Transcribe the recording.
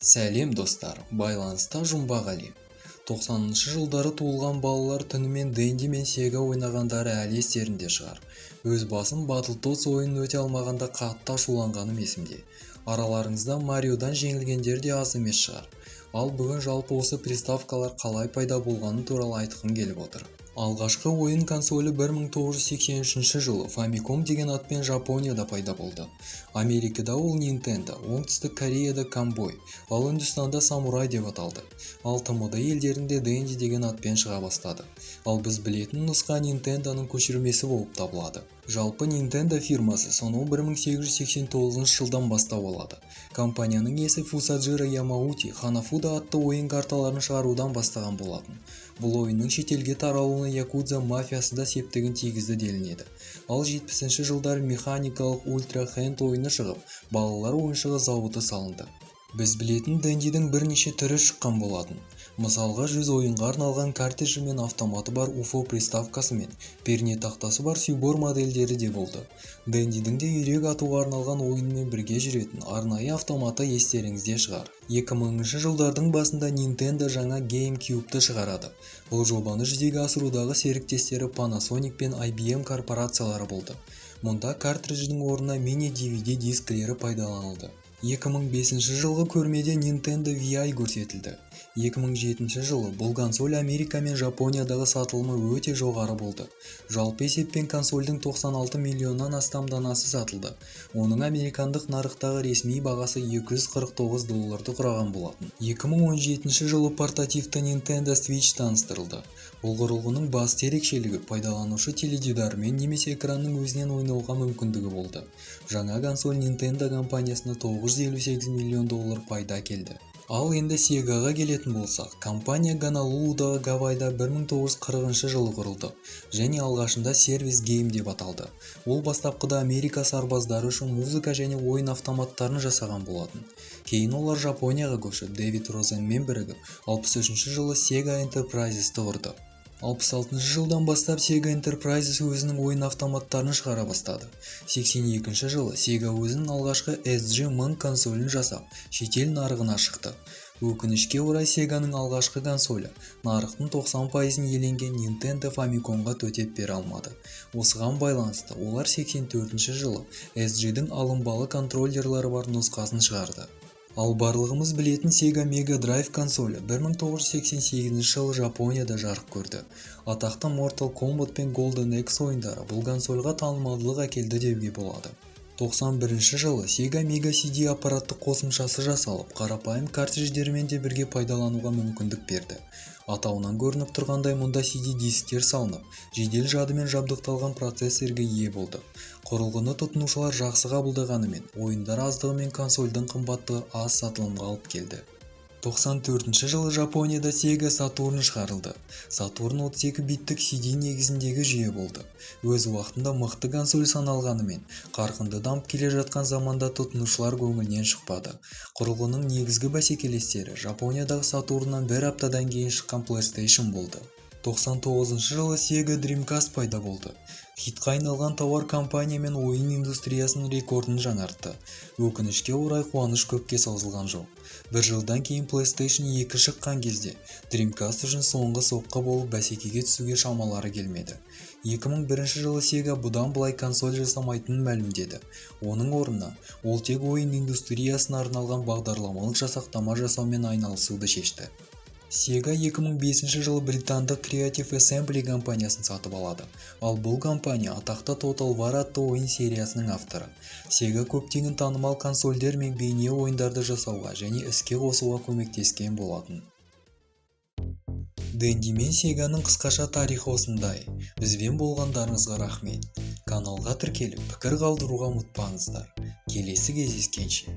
Сәлем достар, байланыста жұмбақ әлем. 90-шы жылдары туылған балалар түнімен Денди мен Сега ойнағандары әлі естерінде шығар. Өз басым Battletoads ойынын өте алмағанда қатты ашуланғаным есімде. Араларыңызда Марioдан жеңілгендер де аз емес шығар. Ал бүгін жалпы осы приставкалар қалай пайда болғаны туралы айтқым келіп отыр. Алғашқы ойын консолі 1983 жылы Famicom деген атпен Жапонияда пайда болды. Америкада ол Nintendo, оңтүстік Кореяда Камбой, ал Үндістанда Самурай деп аталды. Ал тмд елдерінде Денди деген атпен шыға бастады. Ал біз білетін нұсқа Nintendoның көшірмесі болып табылады. Жалпы Nintendo фирмасы сонау 1889 жылдан бастау алады. Компанияның иесі Фусаджиро Ямаути Ханафуда атты ойын карталарын шығарудан бастаған болатын. Бұл ойынның шетелге таралуына Якудза мафиясы да септігін тигізді делінеді. Ал 70-ші жылдары механикалық Ультра Hand ойыны шығып, балалар ойыншығы зауыты салынды. Біз білетін Дендидің бірнеше түрі шыққан болатын. Мысалға 100 ойынға арналған картрижі мен автоматы бар UFO приставкасы мен перне тақтасы бар Сюбор модельдері де болды. Дендидің де үйрек атуға арналған ойынмен бірге жүретін арнайы автоматы естеріңізде шығар. 2000-ші жылдардың басында Nintendo жаңа GameCube-ті шығарады. Бұл жобаны жүзеге асырудағы серіктестері Panasonic пен IBM корпорациялары болды. Мұнда картридждің орнына мини-DVD дискілері пайдаланылды. 2005 жылғы көрмеде Nintendo VI көрсетілді. 2007 жылы бұл консоль Америка мен Жапониядағы сатылымы өте жоғары болды. Жалпы есеппен консольдің 96 миллионнан астам данасы сатылды. Оның американдық нарықтағы ресми бағасы $249 құраған болатын. 2017 жылы портативті Nintendo Switch таныстырылды. Бұл құрылғының басты ерекшелігі пайдаланушы теледидармен немесе экранның өзінен ойнауға мүмкіндігі болды. Жаңа консоль Nintendo компаниясына $958 миллион пайда келді. Ал енді Сегаға келетін болсақ, компания Гонолулудағы Гавайда 1940 жылы құрылды және алғашында сервис гейм деп аталды. Ол бастапқыда Америка сарбаздары үшін музыка және ойын автоматтарын жасаған болатын. Кейін олар Жапонияға көшіп, Дэвид Розенмен бірігіп, 63 жылы Sega Enterprises-ті құрды. 66 жылдан бастап Sega Enterprises өзінің ойын автоматтарын шығара бастады. 82 жылы Sega өзінің алғашқы SG-1000 консолін жасап, шетел нарығына шықты. Өкінішке орай Segaның алғашқы консолі нарықтың 90%-ын иеленген Nintendo Famicomға төтеп бере алмады. Осыған байланысты олар 84 жылы SG-дің алынбалы контроллерлері бар нұсқасын шығарды. Ал барлығымыз білетін Sega Mega Drive консолі 1988 жылы Жапонияда жарық көрді. Атақты Mortal Kombat пен Golden Axe ойындары бұл консольға танымалдылық әкелді деуге болады. 91 жылы Sega Mega CD аппараттық қосымшасы жасалып, қарапайым картридждермен де бірге пайдалануға мүмкіндік берді. Атауынан көрініп тұрғандай мұнда CD дисктер салынып, жедел жадымен жабдықталған процессорге ие болды. Құрылғыны тұтынушылар жақсы қабылдағанымен, ойындар аздығымен консольдің қымбаттығы аз сатылымға алып келді. 94 жылы Жапонияда Sega Saturn шығарылды. Saturn 32 биттік CD негізіндегі жүйе болды. Өз уақытында мықты консоль саналғанымен, қарқынды дамып келе жатқан заманда тұтынушылар көңілінен шықпады. Құрылғының негізгі бәсекелестері Жапониядағы Saturn'нан бір аптадан кейін шыққан PlayStation болды. 99 жылы Sega Dreamcast пайда болды. Хитқа айналған тауар компания мен ойын индустриясының рекордын жаңартты. Өкінішке орай қуаныш көпке созылған жоқ. Бір жылдан кейін PlayStation 2 шыққан кезде Dreamcast үшін соңғы соққы болып бәсекеге түсуге шамалары келмеді. 2001 жылы Sega бұдан былай консоль жасамайтынын мәлімдеді. Оның орнына ол тек ойын индустриясына арналған бағдарламалық жасақтама жасаумен айналысуды шешті. Sega 2005 жылы британдық Creative Assembly компаниясын сатып алады. Ал бұл компания атақты Total War атты ойын сериясының авторы. Sega көптеген танымал консольдер мен бейне ойындарды жасауға және іске қосуға көмектескен болатын. Денди мен Segaның қысқаша тарихы осындай. Бізбен болғандарыңызға рахмет. Каналға тіркеліп, пікір қалдыруға ұмытпаңыздар. Келесі кездескенше.